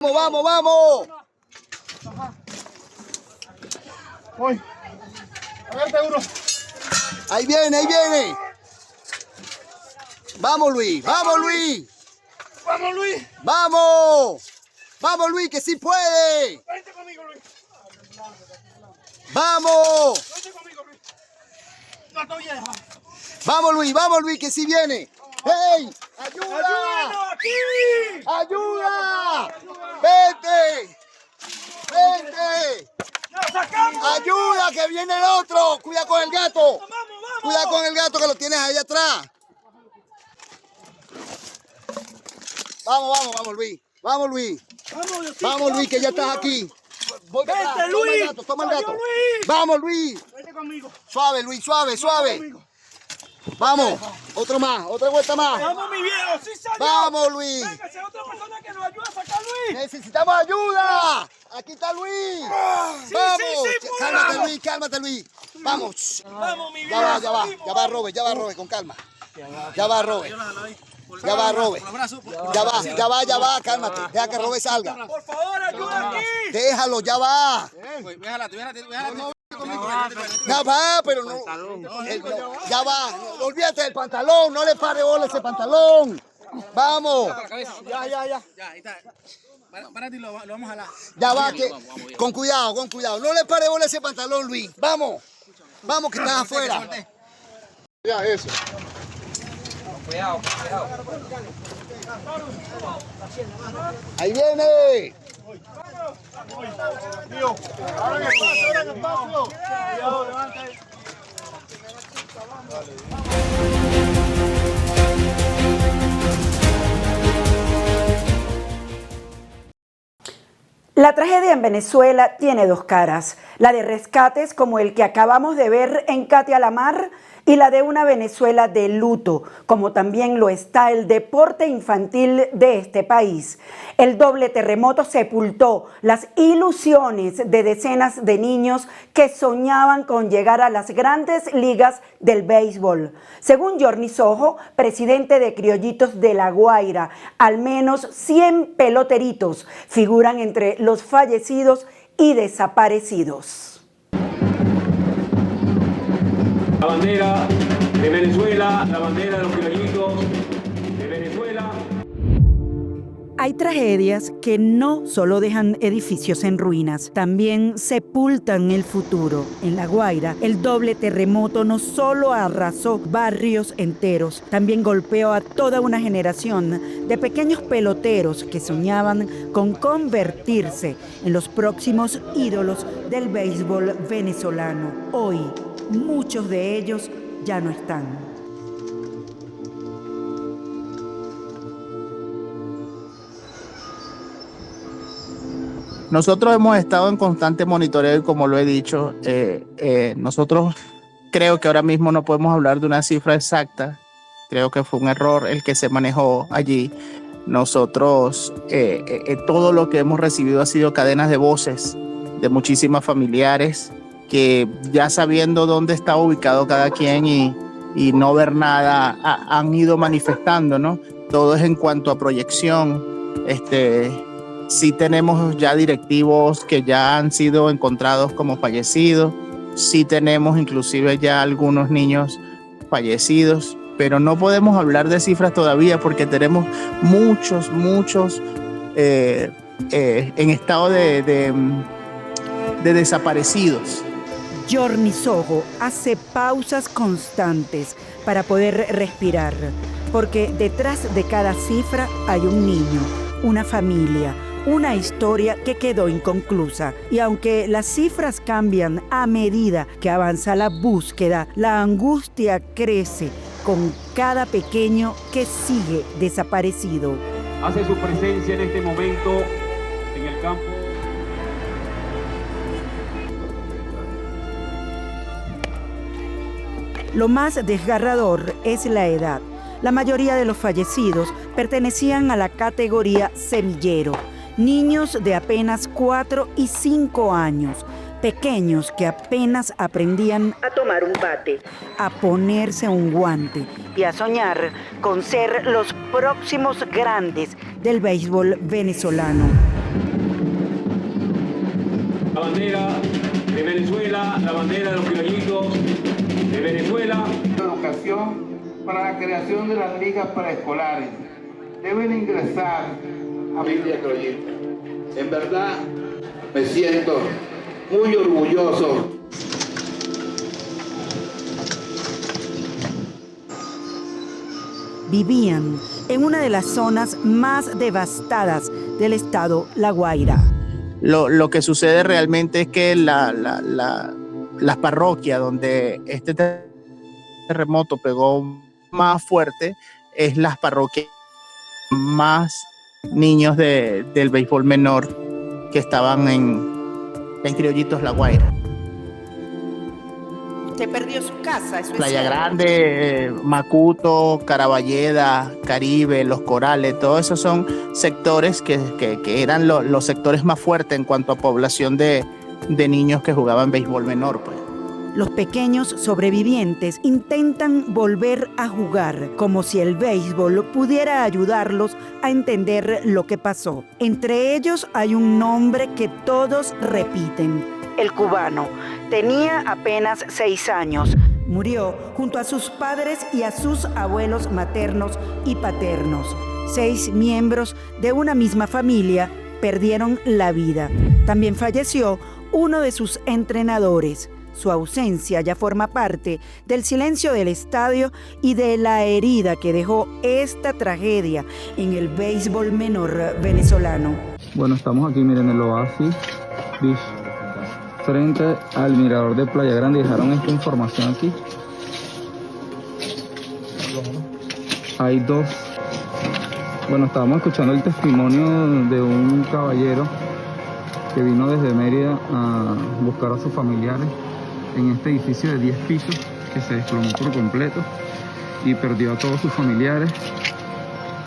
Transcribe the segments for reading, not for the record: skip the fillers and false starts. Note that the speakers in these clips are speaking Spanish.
¡Vamos, vamos! Voy. Agárrate uno. Ahí viene, ahí viene. Vamos, Luis. Vamos, Luis. Vamos, Luis. Vamos. Vamos, Luis, que sí puede. Vente conmigo, Luis. Vamos. Vente conmigo, Luis. No te voy a dejar. Vamos, Luis, que sí viene. ¡Hey! ¡Ayuda! ¡Ayúdanos aquí! ¡Ayuda! ¡Vente! ¡Vente! ¡Lo sacamos! ¡Ayuda, que viene el otro! ¡Cuida con el gato! ¡Vamos, vamos! ¡Cuida con el gato que lo tienes ahí atrás! Vamos, Luis. Vamos, Luis. ¡Vamos, Diosito! Vamos, Luis, que ya estás aquí. Voy para ¡Vente, atrás. Luis! Toma el gato. ¡Adiós, Luis! Vamos, Luis. ¡Vente conmigo! Suave, Luis, suave, ¡Vente suave. conmigo! Vamos. Otro más, otra vuelta más. ¡Vamos, mi viejo! ¡Sí salió! Vamos, Luis. ¡Venga, si hay otra persona que nos ayude a sacar a Luis! Necesitamos ayuda. Aquí está Luis. Sí, Vamos. sí, Cálmate, vamos. Luis, cálmate, Luis. Vamos. ¡Vamos, mi viejo! Ya va, Robert, con calma. Ya va, Robert. Ya va, cálmate. Deja que Robert salga. ¡Por favor, ayuda aquí! Déjalo, ya va. Ya va, pero no. Ya va. Olvídate del pantalón, no le pare bola ese pantalón. Vamos. Ya. Ya, ahí está. Párate y lo vamos a jalar. Ya va, que con cuidado. No le pare bola ese pantalón, Luis. Vamos. Vamos, que estás afuera. Ya, eso. Cuidado. Ahí viene. Tío, abran espacio. Cuidado, levanta ahí. La tragedia en Venezuela tiene dos caras, la de rescates como el que acabamos de ver en Katia la Mar y la de una Venezuela de luto, como también lo está el deporte infantil de este país. El doble terremoto sepultó las ilusiones de decenas de niños que soñaban con llegar a las grandes ligas del béisbol. Según Jorni Sojo, presidente de Criollitos de La Guaira, al menos 100 peloteritos figuran entre los fallecidos y desaparecidos. La bandera de Venezuela, la bandera de los criollitos de Venezuela. Hay tragedias que no solo dejan edificios en ruinas, también sepultan el futuro. En La Guaira, el doble terremoto no solo arrasó barrios enteros, también golpeó a toda una generación de pequeños peloteros que soñaban con convertirse en los próximos ídolos del béisbol venezolano. Hoy, muchos de ellos ya no están. Nosotros hemos estado en constante monitoreo y como lo he dicho, nosotros creo que ahora mismo no podemos hablar de una cifra exacta. Creo que fue un error el que se manejó allí. Nosotros, todo lo que hemos recibido ha sido cadenas de voces de muchísimas familiares que ya sabiendo dónde está ubicado cada quien y no ver nada, han ido manifestando, ¿no? Todo es en cuanto a proyección. Sí tenemos ya directivos que ya han sido encontrados como fallecidos, sí tenemos inclusive ya algunos niños fallecidos, pero no podemos hablar de cifras todavía porque tenemos muchos en estado de desaparecidos. Jorni Sojo hace pausas constantes para poder respirar, porque detrás de cada cifra hay un niño, una familia, una historia que quedó inconclusa. Y aunque las cifras cambian a medida que avanza la búsqueda, la angustia crece con cada pequeño que sigue desaparecido. Hace su presencia en este momento en el campo. Lo más desgarrador es la edad. La mayoría de los fallecidos pertenecían a la categoría semillero, niños de apenas 4 y 5 años, pequeños que apenas aprendían a tomar un bate, a ponerse un guante y a soñar con ser los próximos grandes del béisbol venezolano. La bandera de Venezuela, la bandera de los criollitos de Venezuela. Educación para la creación de las ligas preescolares. Deben ingresar a familia criollita. En verdad me siento muy orgulloso. Vivían en una de las zonas más devastadas del estado La Guaira. Lo que sucede realmente es que las parroquias donde este terremoto pegó más fuerte es las parroquias más niños del béisbol menor que estaban en Criollitos La Guaira. Usted perdió su casa, eso es Playa cierto. Grande, Macuto, Caraballeda, Caribe, Los Corales, todos esos son sectores que eran los sectores más fuertes en cuanto a población de niños que jugaban béisbol menor, pues. Los pequeños sobrevivientes intentan volver a jugar, como si el béisbol pudiera ayudarlos a entender lo que pasó. Entre ellos hay un nombre que todos repiten: el cubano. Tenía apenas 6 años. Murió junto a sus padres y a sus abuelos maternos y paternos. 6 miembros de una misma familia perdieron la vida. También falleció uno de sus entrenadores. Su ausencia ya forma parte del silencio del estadio y de la herida que dejó esta tragedia en el béisbol menor venezolano. Bueno, estamos aquí, miren, en el Oasis Beach, frente al mirador de Playa Grande. Dejaron esta información aquí. Hay 2. Bueno, estábamos escuchando el testimonio de un caballero que vino desde Mérida a buscar a sus familiares en este edificio de 10 pisos que se desplomó por completo y perdió a todos sus familiares,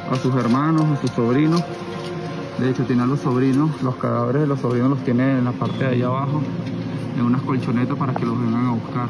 a sus hermanos, a sus sobrinos. De hecho, tiene a los sobrinos, los cadáveres de los sobrinos los tiene en la parte de allá abajo, en unas colchonetas para que los vengan a buscar.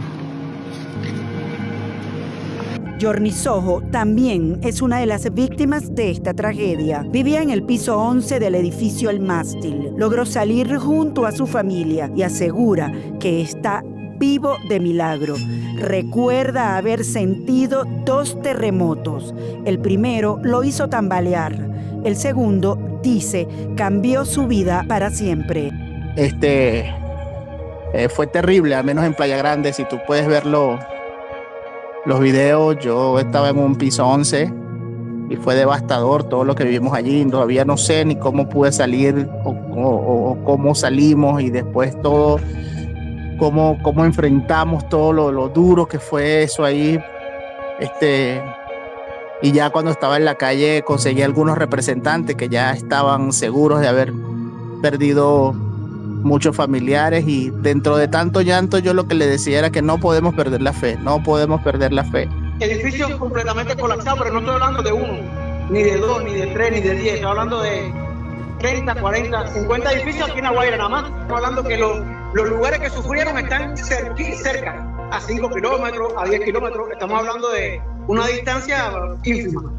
Yorni Sojo también es una de las víctimas de esta tragedia. Vivía en el piso 11 del edificio El Mástil. Logró salir junto a su familia y asegura que está vivo de milagro. Recuerda haber sentido 2 terremotos. El primero lo hizo tambalear. El segundo, dice, cambió su vida para siempre. Fue terrible, al menos en Playa Grande. Si tú puedes ver los videos, yo estaba en un piso 11 y fue devastador todo lo que vivimos allí. Todavía no sé ni cómo pude salir o cómo salimos, y después todo, cómo enfrentamos todo lo duro que fue eso ahí. Y ya cuando estaba en la calle conseguí algunos representantes que ya estaban seguros de haber perdido muchos familiares, y dentro de tanto llanto yo lo que le decía era que no podemos perder la fe, no podemos perder la fe. Edificio completamente colapsado, pero no estoy hablando de 1, ni de 2, ni de 3, ni de 10, estoy hablando de 30, 40, 50 edificios aquí en La Guaira nada más. Estamos hablando que los lugares que sufrieron están cerca, a 5 kilómetros, a 10 kilómetros, estamos hablando de una distancia ínfima,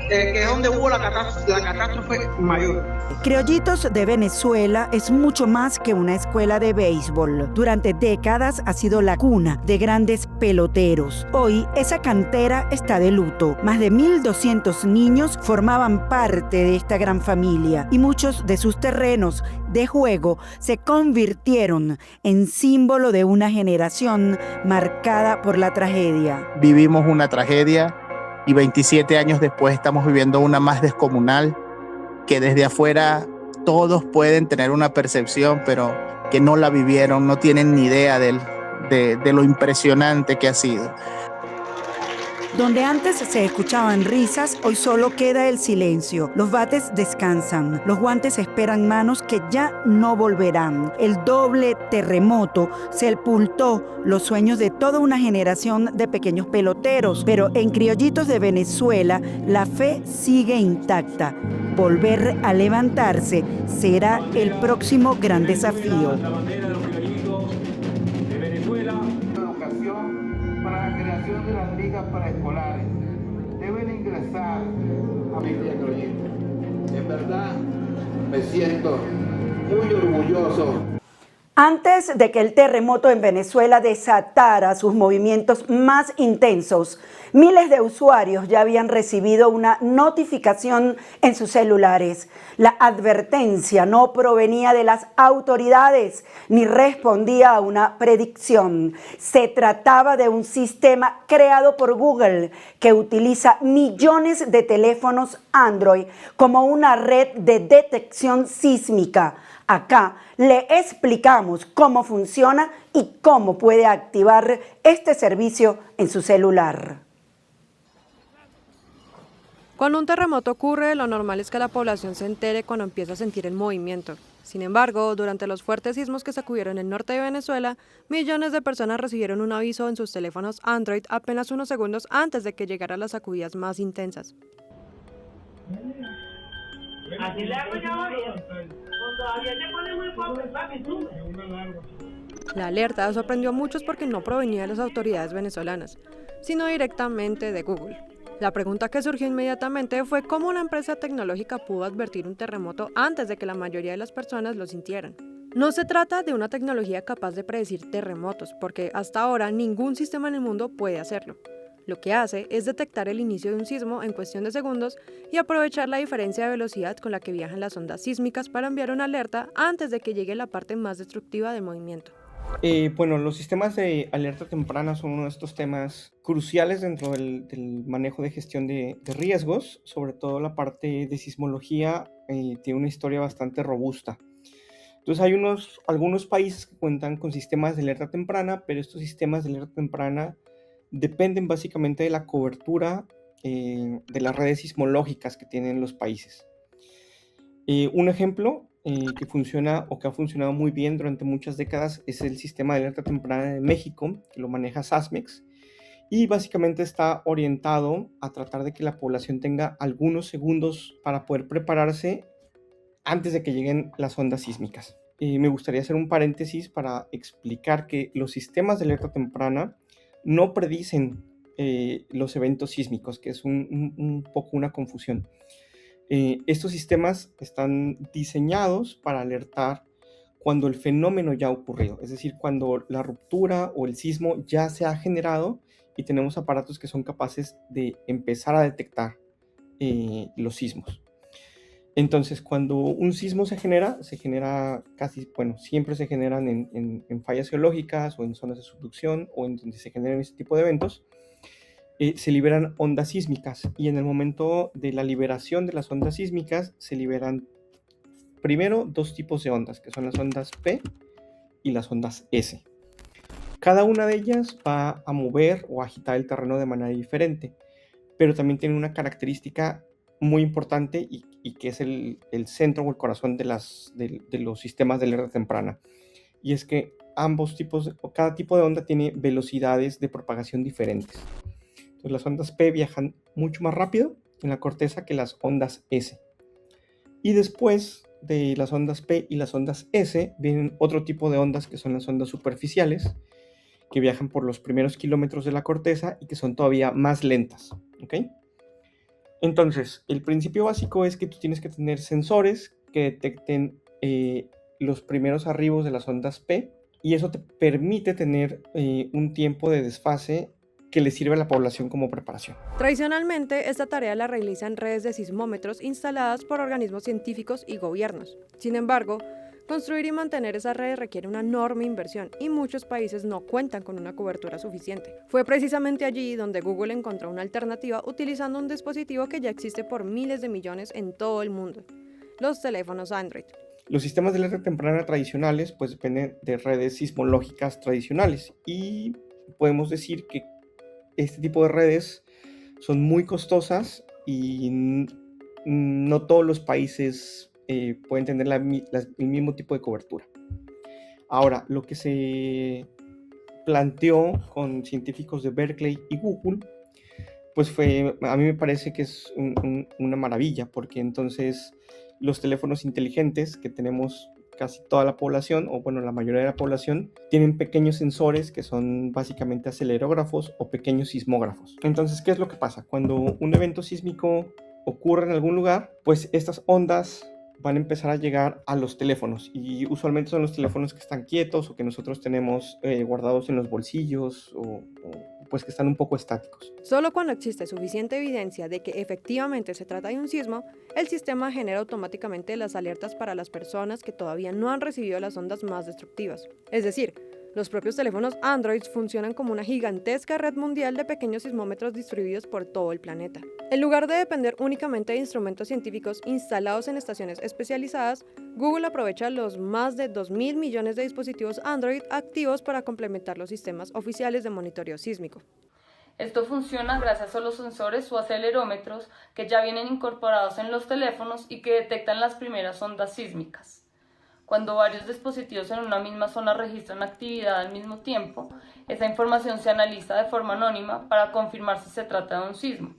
que es donde hubo la catástrofe mayor. Criollitos de Venezuela es mucho más que una escuela de béisbol. Durante décadas ha sido la cuna de grandes peloteros. Hoy esa cantera está de luto. Más de 1.200 niños formaban parte de esta gran familia y muchos de sus terrenos de juego se convirtieron en símbolo de una generación marcada por la tragedia. Vivimos una tragedia y 27 años después estamos viviendo una más descomunal, que desde afuera todos pueden tener una percepción, pero que no la vivieron, no tienen ni idea de lo impresionante que ha sido. Donde antes se escuchaban risas, hoy solo queda el silencio. Los bates descansan, los guantes esperan manos que ya no volverán. El doble terremoto sepultó los sueños de toda una generación de pequeños peloteros, pero en Criollitos de Venezuela la fe sigue intacta. Volver a levantarse será el próximo gran desafío. La bandera de los criollitos de Venezuela. Educación para la creación de las ligas preescolares. Deben ingresar a familia criollita. En verdad me siento muy orgulloso. Antes de que el terremoto en Venezuela desatara sus movimientos más intensos, miles de usuarios ya habían recibido una notificación en sus celulares. La advertencia no provenía de las autoridades ni respondía a una predicción. Se trataba de un sistema creado por Google que utiliza millones de teléfonos Android como una red de detección sísmica. Acá le explicamos cómo funciona y cómo puede activar este servicio en su celular. Cuando un terremoto ocurre, lo normal es que la población se entere cuando empieza a sentir el movimiento. Sin embargo, durante los fuertes sismos que sacudieron el norte de Venezuela, millones de personas recibieron un aviso en sus teléfonos Android apenas unos segundos antes de que llegaran las sacudidas más intensas. Así le hago yo hoy. Todavía te pone muy poco, papi, sube. La alerta sorprendió a muchos porque no provenía de las autoridades venezolanas, sino directamente de Google. La pregunta que surgió inmediatamente fue cómo una empresa tecnológica pudo advertir un terremoto antes de que la mayoría de las personas lo sintieran. No se trata de una tecnología capaz de predecir terremotos, porque hasta ahora ningún sistema en el mundo puede hacerlo. Lo que hace es detectar el inicio de un sismo en cuestión de segundos y aprovechar la diferencia de velocidad con la que viajan las ondas sísmicas para enviar una alerta antes de que llegue la parte más destructiva del movimiento. Bueno, los sistemas de alerta temprana son uno de estos temas cruciales dentro del manejo de gestión de riesgos, sobre todo la parte de sismología tiene una historia bastante robusta. Entonces hay algunos países que cuentan con sistemas de alerta temprana, pero estos sistemas de alerta temprana dependen básicamente de la cobertura de las redes sismológicas que tienen los países. Un ejemplo que funciona o que ha funcionado muy bien durante muchas décadas es el sistema de alerta temprana de México, que lo maneja SASMEX, y básicamente está orientado a tratar de que la población tenga algunos segundos para poder prepararse antes de que lleguen las ondas sísmicas. Me gustaría hacer un paréntesis para explicar que los sistemas de alerta temprana no predicen los eventos sísmicos, que es un poco una confusión. Estos sistemas están diseñados para alertar cuando el fenómeno ya ha ocurrido, es decir, cuando la ruptura o el sismo ya se ha generado y tenemos aparatos que son capaces de empezar a detectar los sismos. Entonces, cuando un sismo se genera siempre se generan en fallas geológicas o en zonas de subducción o en donde se generan este tipo de eventos, se liberan ondas sísmicas y en el momento de la liberación de las ondas sísmicas se liberan primero dos tipos de ondas, que son las ondas P y las ondas S. Cada una de ellas va a mover o agitar el terreno de manera diferente, pero también tiene una característica muy importante y que es el centro o el corazón de los sistemas de alerta temprana, y es que cada tipo de onda tiene velocidades de propagación diferentes. Entonces, las ondas P viajan mucho más rápido en la corteza que las ondas S. Y después de las ondas P y las ondas S vienen otro tipo de ondas que son las ondas superficiales, que viajan por los primeros kilómetros de la corteza y que son todavía más lentas. ¿Ok? Entonces, el principio básico es que tú tienes que tener sensores que detecten los primeros arribos de las ondas P, y eso te permite tener un tiempo de desfase que le sirve a la población como preparación. Tradicionalmente, esta tarea la realizan redes de sismómetros instaladas por organismos científicos y gobiernos. Sin embargo, construir y mantener esas redes requiere una enorme inversión y muchos países no cuentan con una cobertura suficiente. Fue precisamente allí donde Google encontró una alternativa utilizando un dispositivo que ya existe por miles de millones en todo el mundo: los teléfonos Android. Los sistemas de alerta temprana tradicionales pues dependen de redes sismológicas tradicionales, y podemos decir que este tipo de redes son muy costosas y no todos los países pueden tener el mismo tipo de cobertura. Ahora, lo que se planteó con científicos de Berkeley y Google, pues a mí me parece que es una maravilla, porque entonces los teléfonos inteligentes que tenemos casi toda la población, o bueno, la mayoría de la población, tienen pequeños sensores que son básicamente acelerógrafos o pequeños sismógrafos. Entonces, ¿qué es lo que pasa? Cuando un evento sísmico ocurre en algún lugar, pues estas ondas van a empezar a llegar a los teléfonos, y usualmente son los teléfonos que están quietos o que nosotros tenemos guardados en los bolsillos o pues que están un poco estáticos. Solo cuando existe suficiente evidencia de que efectivamente se trata de un sismo, el sistema genera automáticamente las alertas para las personas que todavía no han recibido las ondas más destructivas. Es decir, los propios teléfonos Android funcionan como una gigantesca red mundial de pequeños sismómetros distribuidos por todo el planeta. En lugar de depender únicamente de instrumentos científicos instalados en estaciones especializadas, Google aprovecha los más de 2.000 millones de dispositivos Android activos para complementar los sistemas oficiales de monitoreo sísmico. Esto funciona gracias a los sensores o acelerómetros que ya vienen incorporados en los teléfonos y que detectan las primeras ondas sísmicas. Cuando varios dispositivos en una misma zona registran actividad al mismo tiempo, esa información se analiza de forma anónima para confirmar si se trata de un sismo.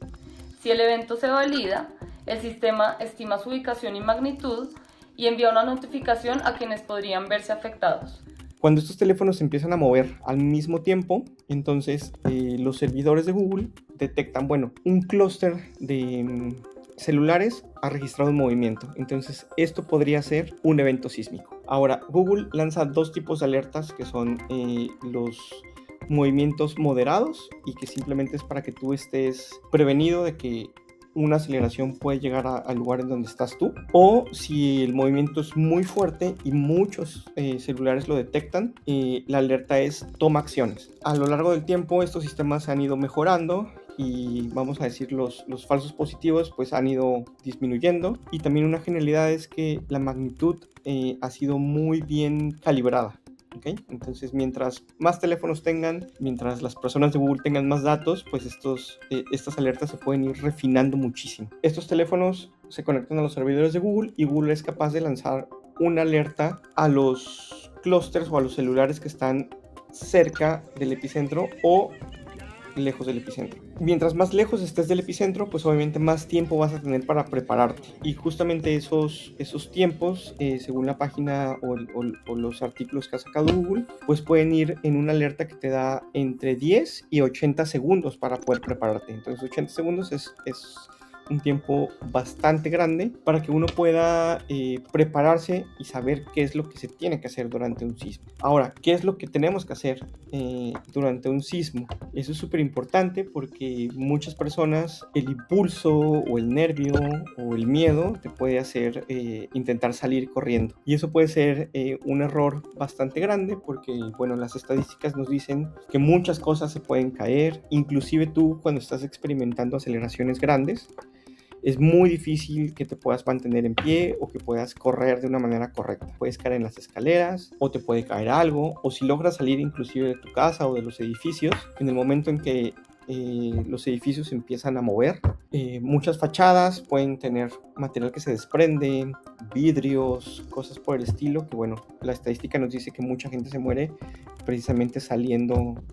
Si el evento se valida, el sistema estima su ubicación y magnitud y envía una notificación a quienes podrían verse afectados. Cuando estos teléfonos se empiezan a mover al mismo tiempo, entonces los servidores de Google detectan, un clúster de celulares ha registrado un movimiento. Entonces esto podría ser un evento sísmico. Ahora, Google lanza dos tipos de alertas que son los movimientos moderados y que simplemente es para que tú estés prevenido de que una aceleración puede llegar al lugar en donde estás tú, o si el movimiento es muy fuerte y muchos celulares lo detectan, la alerta es toma acciones. A lo largo del tiempo estos sistemas se han ido mejorando y vamos a decir los falsos positivos pues han ido disminuyendo, y también una generalidad es que la magnitud ha sido muy bien calibrada. ¿Okay? Entonces, mientras más teléfonos tengan, mientras las personas de Google tengan más datos, pues estas alertas se pueden ir refinando muchísimo. Estos teléfonos se conectan a los servidores de Google y Google es capaz de lanzar una alerta a los clústeres o a los celulares que están cerca del epicentro o lejos del epicentro. Mientras más lejos estés del epicentro, pues obviamente más tiempo vas a tener para prepararte. Y justamente esos tiempos, según la página o los artículos que ha sacado Google, pues pueden ir en una alerta que te da entre 10 y 80 segundos para poder prepararte. Entonces 80 segundos es un tiempo bastante grande para que uno pueda prepararse y saber qué es lo que se tiene que hacer durante un sismo. Ahora, ¿qué es lo que tenemos que hacer durante un sismo? Eso es súper importante porque muchas personas el impulso o el nervio o el miedo te puede hacer intentar salir corriendo, y eso puede ser un error bastante grande porque las estadísticas nos dicen que muchas cosas se pueden caer, inclusive tú cuando estás experimentando aceleraciones grandes. Es muy difícil que te puedas mantener en pie o que puedas correr de una manera correcta. Puedes caer en las escaleras o te puede caer algo, o si logras salir inclusive de tu casa o de los edificios, en el momento en que los edificios se empiezan a mover, muchas fachadas pueden tener material que se desprende, vidrios, cosas por el estilo, que la estadística nos dice que mucha gente se muere precisamente saliendo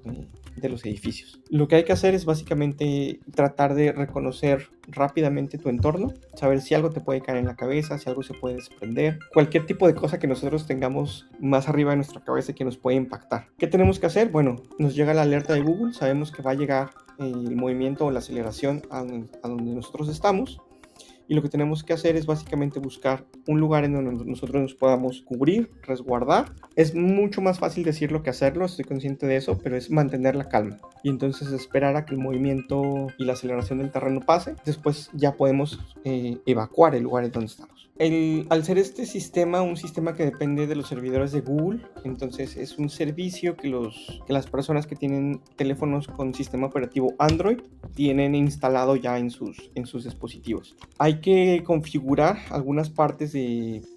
de los edificios. Lo que hay que hacer es básicamente tratar de reconocer rápidamente tu entorno, saber si algo te puede caer en la cabeza, si algo se puede desprender, cualquier tipo de cosa que nosotros tengamos más arriba de nuestra cabeza que nos puede impactar. ¿Qué tenemos que hacer? Nos llega la alerta de Google, sabemos que va a llegar el movimiento o la aceleración a donde nosotros estamos, y lo que tenemos que hacer es básicamente buscar un lugar en donde nosotros nos podamos cubrir, resguardar. Es mucho más fácil decirlo que hacerlo, estoy consciente de eso, pero es mantener la calma y entonces esperar a que el movimiento y la aceleración del terreno pase. Después ya podemos evacuar el lugar en donde estamos. Al ser este sistema un sistema que depende de los servidores de Google, entonces es un servicio que las personas que tienen teléfonos con sistema operativo Android tienen instalado ya en sus dispositivos. Hay que configurar algunas partes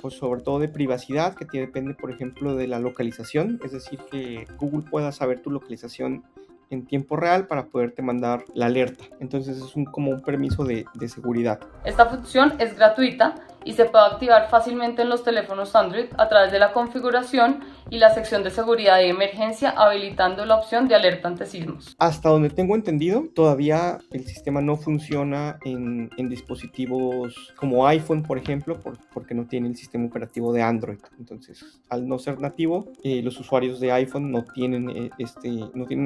sobre todo de privacidad, que depende, por ejemplo, de la localización, es decir, que Google pueda saber tu localización en tiempo real para poderte mandar la alerta. Entonces es como un permiso de seguridad. Esta función es gratuita y se puede activar fácilmente en los teléfonos Android a través de la configuración y la sección de seguridad y emergencia, habilitando la opción de alerta ante sismos. Hasta donde tengo entendido, todavía el sistema no funciona en dispositivos como iPhone, por ejemplo, porque no tiene el sistema operativo de Android. Entonces, al no ser nativo, los usuarios de iPhone no tienen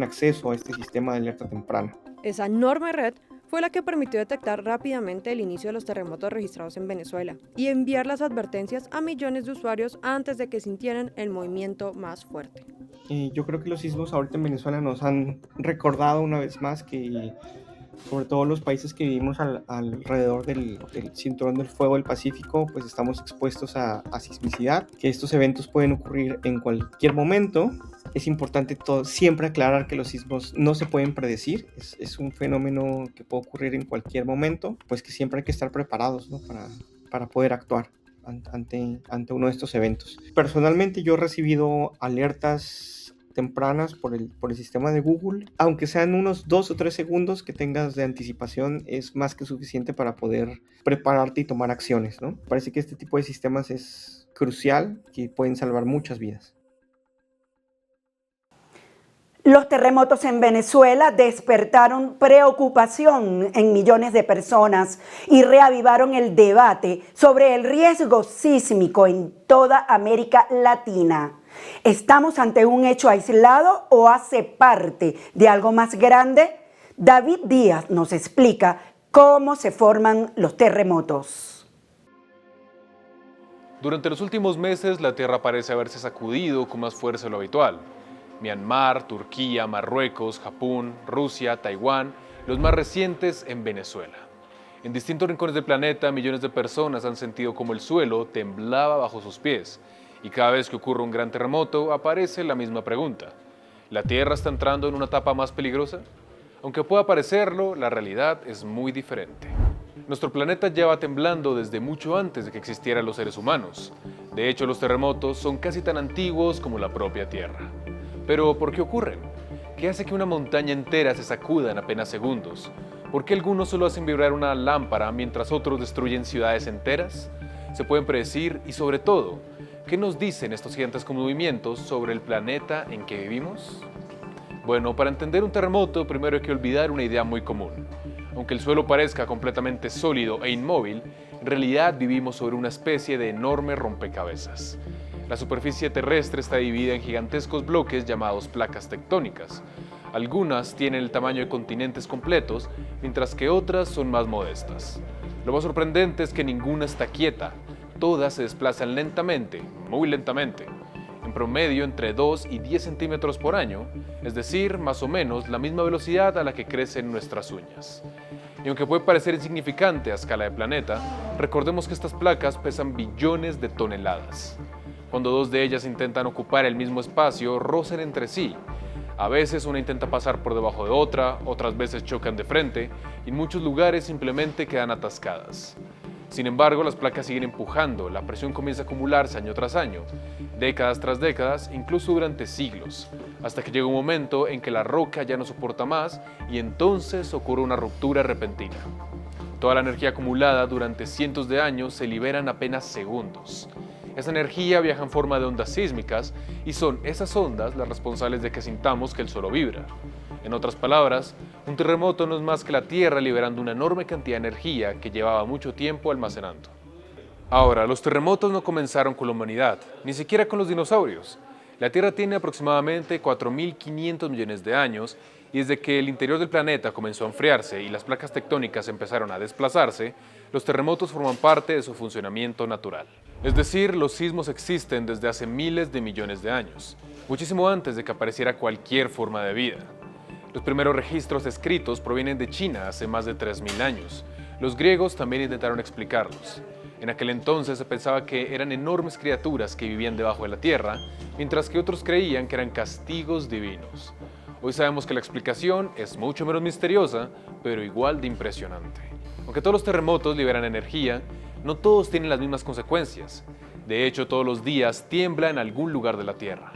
acceso a este sistema de alerta temprana. Esa enorme red fue la que permitió detectar rápidamente el inicio de los terremotos registrados en Venezuela y enviar las advertencias a millones de usuarios antes de que sintieran el movimiento más fuerte. Yo creo que los sismos ahorita en Venezuela nos han recordado una vez más que, sobre todo los países que vivimos alrededor del cinturón del fuego del Pacífico, pues estamos expuestos a sismicidad, que estos eventos pueden ocurrir en cualquier momento. Es importante siempre aclarar que los sismos no se pueden predecir, es un fenómeno que puede ocurrir en cualquier momento, pues que siempre hay que estar preparados, ¿no? para poder actuar ante uno de estos eventos. Personalmente yo he recibido alertas tempranas por el sistema de Google, aunque sean unos 2 o 3 segundos que tengas de anticipación, es más que suficiente para poder prepararte y tomar acciones, ¿no? Parece que este tipo de sistemas es crucial, que pueden salvar muchas vidas. Los terremotos en Venezuela despertaron preocupación en millones de personas y reavivaron el debate sobre el riesgo sísmico en toda América Latina. ¿Estamos ante un hecho aislado o hace parte de algo más grande? David Díaz nos explica cómo se forman los terremotos. Durante los últimos meses, la Tierra parece haberse sacudido con más fuerza de lo habitual. Myanmar, Turquía, Marruecos, Japón, Rusia, Taiwán, los más recientes en Venezuela. En distintos rincones del planeta, millones de personas han sentido como el suelo temblaba bajo sus pies. Y cada vez que ocurre un gran terremoto, aparece la misma pregunta. ¿La Tierra está entrando en una etapa más peligrosa? Aunque pueda parecerlo, la realidad es muy diferente. Nuestro planeta lleva temblando desde mucho antes de que existieran los seres humanos. De hecho, los terremotos son casi tan antiguos como la propia Tierra. Pero, ¿por qué ocurren? ¿Qué hace que una montaña entera se sacuda en apenas segundos? ¿Por qué algunos solo hacen vibrar una lámpara mientras otros destruyen ciudades enteras? ¿Se pueden predecir? Y sobre todo, ¿qué nos dicen estos gigantescos movimientos sobre el planeta en que vivimos? Bueno, para entender un terremoto, primero hay que olvidar una idea muy común. Aunque el suelo parezca completamente sólido e inmóvil, en realidad vivimos sobre una especie de enorme rompecabezas. La superficie terrestre está dividida en gigantescos bloques llamados placas tectónicas. Algunas tienen el tamaño de continentes completos, mientras que otras son más modestas. Lo más sorprendente es que ninguna está quieta. Todas se desplazan lentamente, muy lentamente. En promedio entre 2 y 10 centímetros por año, es decir, más o menos la misma velocidad a la que crecen nuestras uñas. Y aunque puede parecer insignificante a escala de planeta, recordemos que estas placas pesan billones de toneladas. Cuando dos de ellas intentan ocupar el mismo espacio, rozan entre sí. A veces una intenta pasar por debajo de otra, otras veces chocan de frente y en muchos lugares simplemente quedan atascadas. Sin embargo, las placas siguen empujando, la presión comienza a acumularse año tras año, décadas tras décadas, incluso durante siglos, hasta que llega un momento en que la roca ya no soporta más y entonces ocurre una ruptura repentina. Toda la energía acumulada durante cientos de años se libera en apenas segundos. Esa energía viaja en forma de ondas sísmicas y son esas ondas las responsables de que sintamos que el suelo vibra. En otras palabras, un terremoto no es más que la Tierra liberando una enorme cantidad de energía que llevaba mucho tiempo almacenando. Ahora, los terremotos no comenzaron con la humanidad, ni siquiera con los dinosaurios. La Tierra tiene aproximadamente 4.500 millones de años y desde que el interior del planeta comenzó a enfriarse y las placas tectónicas empezaron a desplazarse, los terremotos forman parte de su funcionamiento natural. Es decir, los sismos existen desde hace miles de millones de años, muchísimo antes de que apareciera cualquier forma de vida. Los primeros registros escritos provienen de China hace más de 3.000 años. Los griegos también intentaron explicarlos. En aquel entonces se pensaba que eran enormes criaturas que vivían debajo de la tierra, mientras que otros creían que eran castigos divinos. Hoy sabemos que la explicación es mucho menos misteriosa, pero igual de impresionante. Aunque todos los terremotos liberan energía, no todos tienen las mismas consecuencias. De hecho, todos los días tiembla en algún lugar de la Tierra.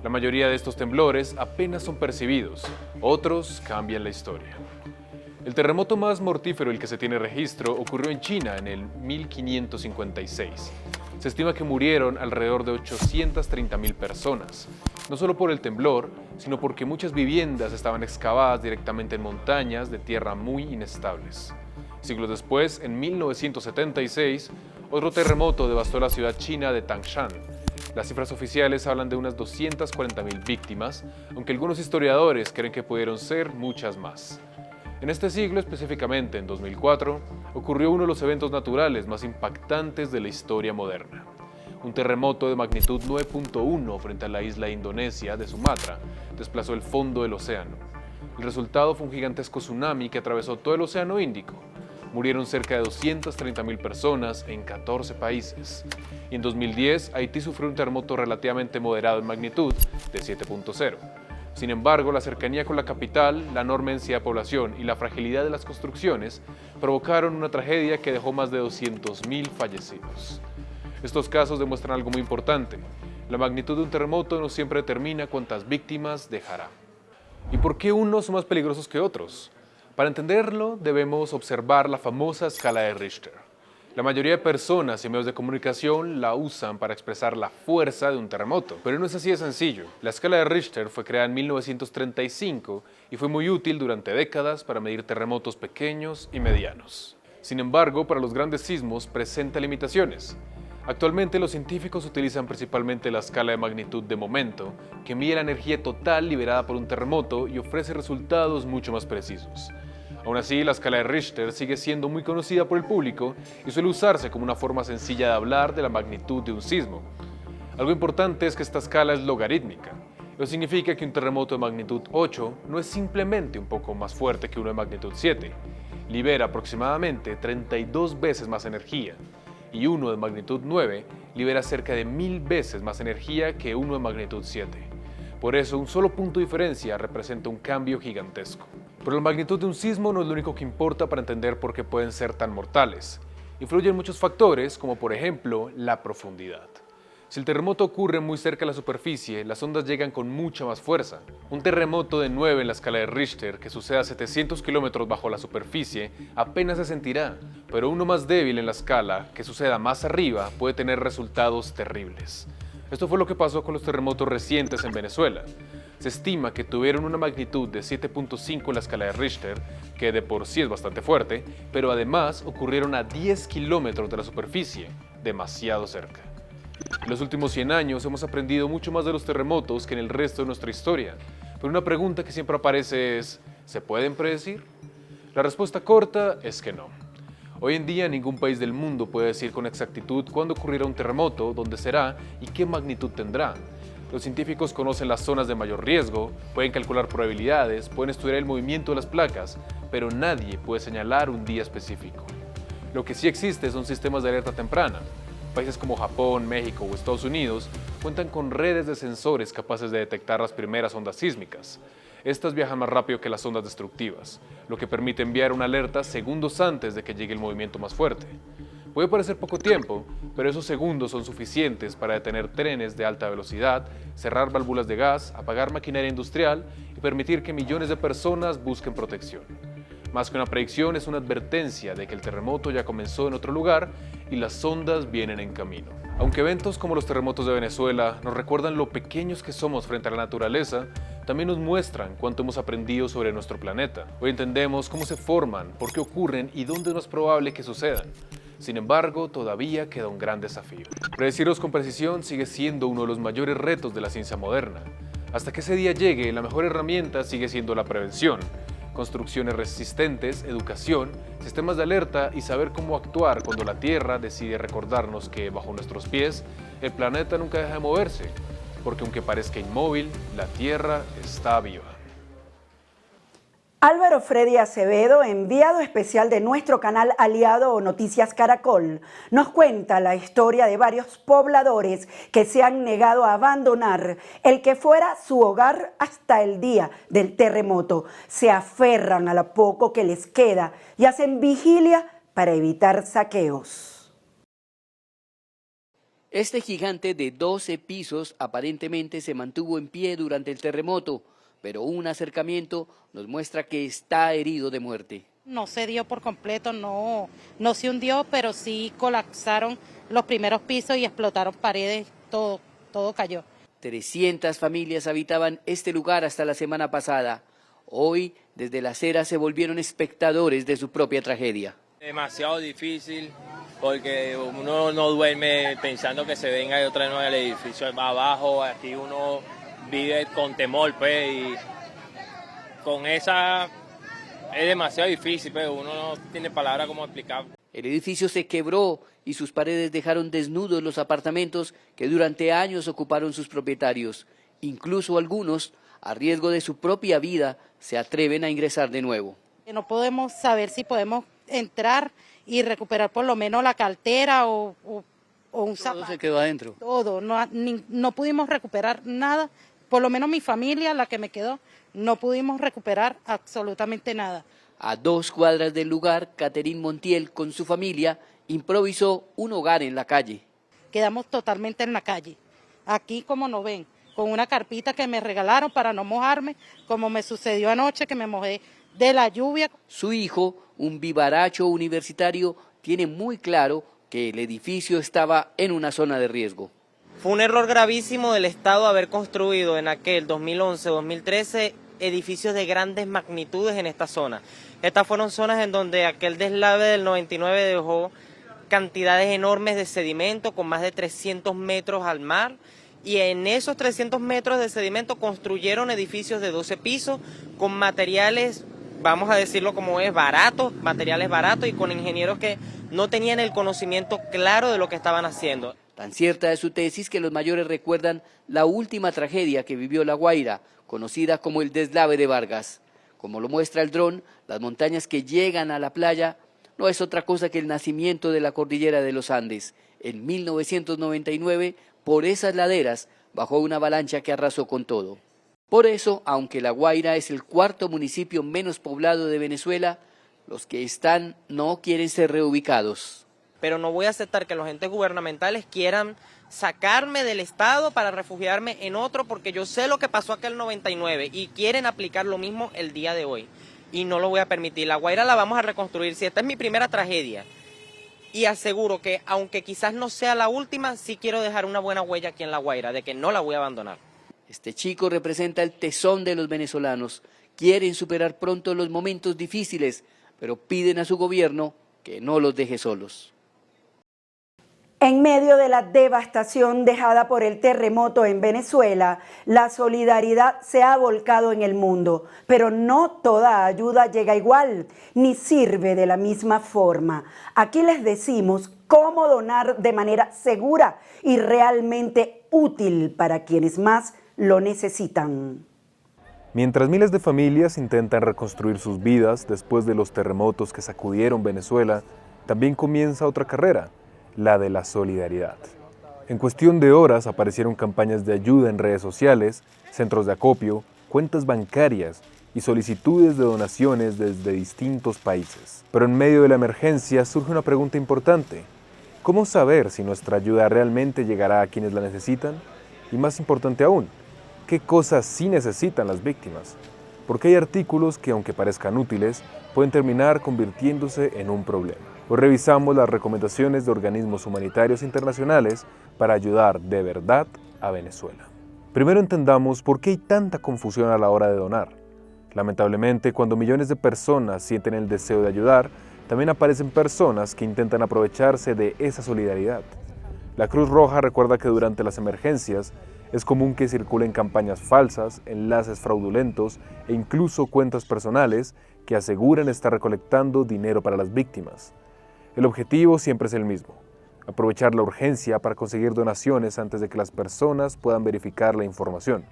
La mayoría de estos temblores apenas son percibidos, otros cambian la historia. El terremoto más mortífero del que se tiene registro ocurrió en China en el 1556. Se estima que murieron alrededor de 830.000 personas, no solo por el temblor, sino porque muchas viviendas estaban excavadas directamente en montañas de tierra muy inestables. Siglos después, en 1976, otro terremoto devastó la ciudad china de Tangshan. Las cifras oficiales hablan de unas 240.000 víctimas, aunque algunos historiadores creen que pudieron ser muchas más. En este siglo, específicamente en 2004, ocurrió uno de los eventos naturales más impactantes de la historia moderna. Un terremoto de magnitud 9.1 frente a la isla Indonesia de Sumatra desplazó el fondo del océano. El resultado fue un gigantesco tsunami que atravesó todo el Océano Índico. Murieron cerca de 230.000 personas en 14 países. Y en 2010, Haití sufrió un terremoto relativamente moderado en magnitud de 7.0. Sin embargo, la cercanía con la capital, la enorme densidad de población y la fragilidad de las construcciones provocaron una tragedia que dejó más de 200.000 fallecidos. Estos casos demuestran algo muy importante. La magnitud de un terremoto no siempre determina cuántas víctimas dejará. ¿Y por qué unos son más peligrosos que otros? Para entenderlo, debemos observar la famosa escala de Richter. La mayoría de personas y medios de comunicación la usan para expresar la fuerza de un terremoto, pero no es así de sencillo. La escala de Richter fue creada en 1935 y fue muy útil durante décadas para medir terremotos pequeños y medianos. Sin embargo, para los grandes sismos presenta limitaciones. Actualmente los científicos utilizan principalmente la escala de magnitud de momento, que mide la energía total liberada por un terremoto y ofrece resultados mucho más precisos. Aún así, la escala de Richter sigue siendo muy conocida por el público y suele usarse como una forma sencilla de hablar de la magnitud de un sismo. Algo importante es que esta escala es logarítmica. Eso significa que un terremoto de magnitud 8 no es simplemente un poco más fuerte que uno de magnitud 7. Libera aproximadamente 32 veces más energía. Y uno de magnitud 9 libera cerca de 1000 veces más energía que uno de magnitud 7. Por eso, un solo punto de diferencia representa un cambio gigantesco. Pero la magnitud de un sismo no es lo único que importa para entender por qué pueden ser tan mortales. Influyen muchos factores, como por ejemplo, la profundidad. Si el terremoto ocurre muy cerca de la superficie, las ondas llegan con mucha más fuerza. Un terremoto de 9 en la escala de Richter, que suceda a 700 kilómetros bajo la superficie, apenas se sentirá, pero uno más débil en la escala, que suceda más arriba, puede tener resultados terribles. Esto fue lo que pasó con los terremotos recientes en Venezuela. Se estima que tuvieron una magnitud de 7.5 en la escala de Richter, que de por sí es bastante fuerte, pero además ocurrieron a 10 kilómetros de la superficie, demasiado cerca. En los últimos 100 años hemos aprendido mucho más de los terremotos que en el resto de nuestra historia, pero una pregunta que siempre aparece es, ¿se pueden predecir? La respuesta corta es que no. Hoy en día ningún país del mundo puede decir con exactitud cuándo ocurrirá un terremoto, dónde será y qué magnitud tendrá. Los científicos conocen las zonas de mayor riesgo, pueden calcular probabilidades, pueden estudiar el movimiento de las placas, pero nadie puede señalar un día específico. Lo que sí existe son sistemas de alerta temprana. Países como Japón, México o Estados Unidos cuentan con redes de sensores capaces de detectar las primeras ondas sísmicas. Estas viajan más rápido que las ondas destructivas, lo que permite enviar una alerta segundos antes de que llegue el movimiento más fuerte. Puede parecer poco tiempo, pero esos segundos son suficientes para detener trenes de alta velocidad, cerrar válvulas de gas, apagar maquinaria industrial y permitir que millones de personas busquen protección. Más que una predicción, es una advertencia de que el terremoto ya comenzó en otro lugar y las ondas vienen en camino. Aunque eventos como los terremotos de Venezuela nos recuerdan lo pequeños que somos frente a la naturaleza, también nos muestran cuánto hemos aprendido sobre nuestro planeta. Hoy entendemos cómo se forman, por qué ocurren y dónde es más probable que sucedan. Sin embargo, todavía queda un gran desafío. Predecirlos con precisión sigue siendo uno de los mayores retos de la ciencia moderna. Hasta que ese día llegue, la mejor herramienta sigue siendo la prevención. Construcciones resistentes, educación, sistemas de alerta y saber cómo actuar cuando la Tierra decide recordarnos que bajo nuestros pies el planeta nunca deja de moverse, porque aunque parezca inmóvil, la Tierra está viva. Álvaro Freddy Acevedo, enviado especial de nuestro canal aliado Noticias Caracol, nos cuenta la historia de varios pobladores que se han negado a abandonar el que fuera su hogar hasta el día del terremoto. Se aferran a lo poco que les queda y hacen vigilia para evitar saqueos. Este gigante de 12 pisos aparentemente se mantuvo en pie durante el terremoto, pero un acercamiento nos muestra que está herido de muerte. No se dio por completo, no se hundió, pero sí colapsaron los primeros pisos y explotaron paredes, todo cayó. 300 familias habitaban este lugar hasta la semana pasada. Hoy, desde la acera, se volvieron espectadores de su propia tragedia. Demasiado difícil, porque uno no duerme pensando que se venga otra vez el edificio abajo. Aquí uno vive con temor, pues, y con esa es demasiado difícil, pero uno no tiene palabra como explicar. El edificio se quebró y sus paredes dejaron desnudos los apartamentos que durante años ocuparon sus propietarios. Incluso algunos, a riesgo de su propia vida, se atreven a ingresar de nuevo. No podemos saber si podemos entrar y recuperar por lo menos la cartera o un zapato. Todo se quedó adentro. Todo, no pudimos recuperar nada, por lo menos mi familia, la que me quedó, no pudimos recuperar absolutamente nada. A 2 cuadras del lugar, Caterín Montiel con su familia improvisó un hogar en la calle. Quedamos totalmente en la calle, aquí como nos ven, con una carpita que me regalaron para no mojarme, como me sucedió anoche que me mojé de la lluvia. Su hijo, un vivaracho universitario, tiene muy claro que el edificio estaba en una zona de riesgo. Fue un error gravísimo del Estado haber construido en aquel 2011-2013 edificios de grandes magnitudes en esta zona. Estas fueron zonas en donde aquel deslave del 99 dejó cantidades enormes de sedimento con más de 300 metros al mar, y en esos 300 metros de sedimento construyeron edificios de 12 pisos con materiales, vamos a decirlo como es, baratos, materiales baratos y con ingenieros que no tenían el conocimiento claro de lo que estaban haciendo. Tan cierta es su tesis que los mayores recuerdan la última tragedia que vivió La Guaira, conocida como el deslave de Vargas. Como lo muestra el dron, las montañas que llegan a la playa no es otra cosa que el nacimiento de la cordillera de los Andes. En 1999, por esas laderas, bajó una avalancha que arrasó con todo. Por eso, aunque La Guaira es el 4º municipio menos poblado de Venezuela, los que están no quieren ser reubicados. Pero no voy a aceptar que los entes gubernamentales quieran sacarme del Estado para refugiarme en otro, porque yo sé lo que pasó aquel 99 y quieren aplicar lo mismo el día de hoy. Y no lo voy a permitir. La Guaira la vamos a reconstruir. Si esta es mi primera tragedia, y aseguro que aunque quizás no sea la última, sí quiero dejar una buena huella aquí en La Guaira, de que no la voy a abandonar. Este chico representa el tesón de los venezolanos. Quieren superar pronto los momentos difíciles, pero piden a su gobierno que no los deje solos. En medio de la devastación dejada por el terremoto en Venezuela, la solidaridad se ha volcado en el mundo, pero no toda ayuda llega igual, ni sirve de la misma forma. Aquí les decimos cómo donar de manera segura y realmente útil para quienes más lo necesitan. Mientras miles de familias intentan reconstruir sus vidas después de los terremotos que sacudieron Venezuela, también comienza otra carrera, la de la solidaridad. En cuestión de horas aparecieron campañas de ayuda en redes sociales, centros de acopio, cuentas bancarias y solicitudes de donaciones desde distintos países. Pero en medio de la emergencia surge una pregunta importante. ¿Cómo saber si nuestra ayuda realmente llegará a quienes la necesitan? Y más importante aún, ¿qué cosas sí necesitan las víctimas? Porque hay artículos que, aunque parezcan útiles, pueden terminar convirtiéndose en un problema. Hoy revisamos las recomendaciones de organismos humanitarios internacionales para ayudar de verdad a Venezuela. Primero entendamos por qué hay tanta confusión a la hora de donar. Lamentablemente, cuando millones de personas sienten el deseo de ayudar, también aparecen personas que intentan aprovecharse de esa solidaridad. La Cruz Roja recuerda que durante las emergencias es común que circulen campañas falsas, enlaces fraudulentos e incluso cuentas personales que aseguran estar recolectando dinero para las víctimas. El objetivo siempre es el mismo: aprovechar la urgencia para conseguir donaciones antes de que las personas puedan verificar la información.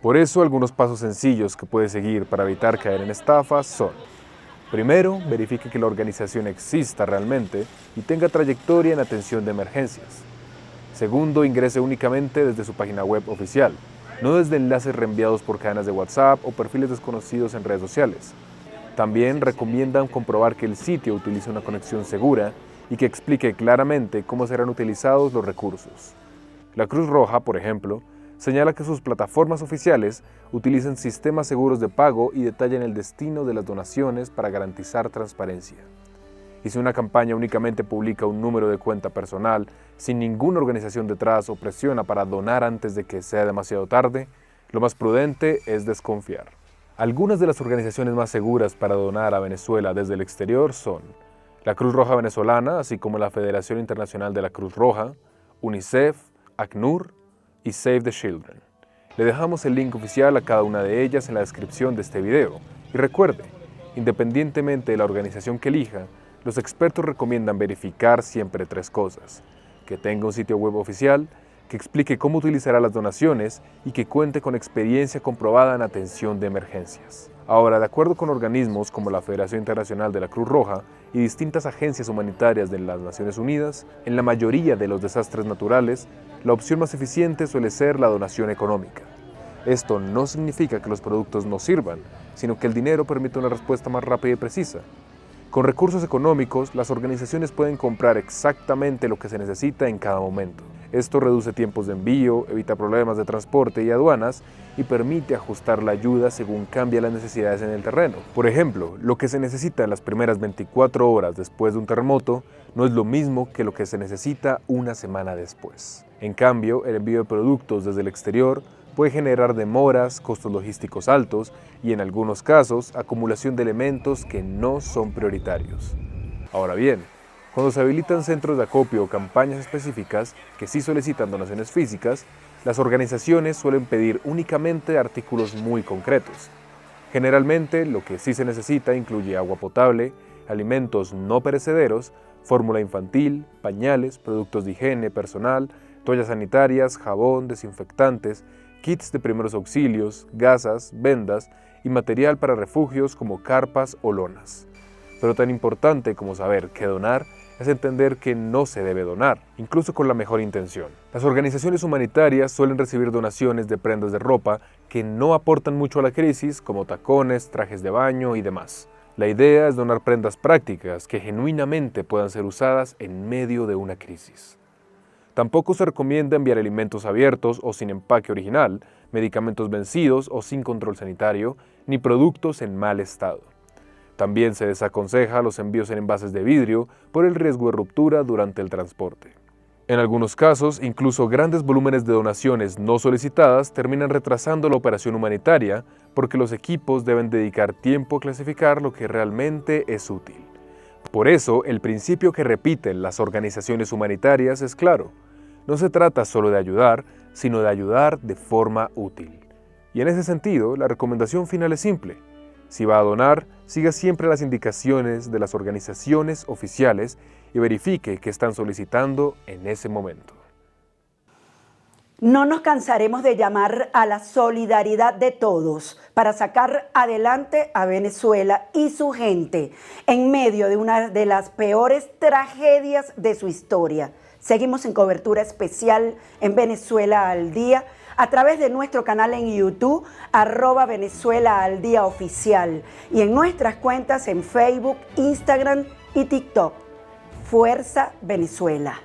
Por eso, algunos pasos sencillos que puede seguir para evitar caer en estafas son: primero, verifique que la organización exista realmente y tenga trayectoria en atención de emergencias. Segundo, ingrese únicamente desde su página web oficial, no desde enlaces reenviados por cadenas de WhatsApp o perfiles desconocidos en redes sociales. También recomiendan comprobar que el sitio utilice una conexión segura y que explique claramente cómo serán utilizados los recursos. La Cruz Roja, por ejemplo, señala que sus plataformas oficiales utilizan sistemas seguros de pago y detallan el destino de las donaciones para garantizar transparencia. Y si una campaña únicamente publica un número de cuenta personal, sin ninguna organización detrás o presiona para donar antes de que sea demasiado tarde, lo más prudente es desconfiar. Algunas de las organizaciones más seguras para donar a Venezuela desde el exterior son la Cruz Roja Venezolana, así como la Federación Internacional de la Cruz Roja, UNICEF, ACNUR y Save the Children. Le dejamos el link oficial a cada una de ellas en la descripción de este video. Y recuerde, Independientemente de la organización que elija, los expertos recomiendan verificar siempre 3 cosas: que tenga un sitio web oficial, que explique cómo utilizará las donaciones y que cuente con experiencia comprobada en atención de emergencias. Ahora, de acuerdo con organismos como la Federación Internacional de la Cruz Roja y distintas agencias humanitarias de las Naciones Unidas, en la mayoría de los desastres naturales, la opción más eficiente suele ser la donación económica. Esto no significa que los productos no sirvan, sino que el dinero permite una respuesta más rápida y precisa. Con recursos económicos, las organizaciones pueden comprar exactamente lo que se necesita en cada momento. Esto reduce tiempos de envío, evita problemas de transporte y aduanas y permite ajustar la ayuda según cambian las necesidades en el terreno. Por ejemplo, lo que se necesita en las primeras 24 horas después de un terremoto no es lo mismo que lo que se necesita una semana después. En cambio, el envío de productos desde el exterior puede generar demoras, costos logísticos altos y, en algunos casos, acumulación de elementos que no son prioritarios. Ahora bien, cuando se habilitan centros de acopio o campañas específicas que sí solicitan donaciones físicas, las organizaciones suelen pedir únicamente artículos muy concretos. Generalmente, lo que sí se necesita incluye agua potable, alimentos no perecederos, fórmula infantil, pañales, productos de higiene personal, toallas sanitarias, jabón, desinfectantes, kits de primeros auxilios, gasas, vendas y material para refugios como carpas o lonas. Pero tan importante como saber qué donar es entender que no se debe donar, incluso con la mejor intención. Las organizaciones humanitarias suelen recibir donaciones de prendas de ropa que no aportan mucho a la crisis, como tacones, trajes de baño y demás. La idea es donar prendas prácticas que genuinamente puedan ser usadas en medio de una crisis. Tampoco se recomienda enviar alimentos abiertos o sin empaque original, medicamentos vencidos o sin control sanitario, ni productos en mal estado. También se desaconseja los envíos en envases de vidrio por el riesgo de ruptura durante el transporte. En algunos casos, incluso grandes volúmenes de donaciones no solicitadas terminan retrasando la operación humanitaria porque los equipos deben dedicar tiempo a clasificar lo que realmente es útil. Por eso, el principio que repiten las organizaciones humanitarias es claro: no se trata solo de ayudar, sino de ayudar de forma útil. Y en ese sentido, la recomendación final es simple: si va a donar, siga siempre las indicaciones de las organizaciones oficiales y verifique qué están solicitando en ese momento. No nos cansaremos de llamar a la solidaridad de todos para sacar adelante a Venezuela y su gente en medio de una de las peores tragedias de su historia. Seguimos en cobertura especial en Venezuela al Día a través de nuestro canal en YouTube, @VenezuelaAlDíaOficial, y en nuestras cuentas en Facebook, Instagram y TikTok. Fuerza Venezuela.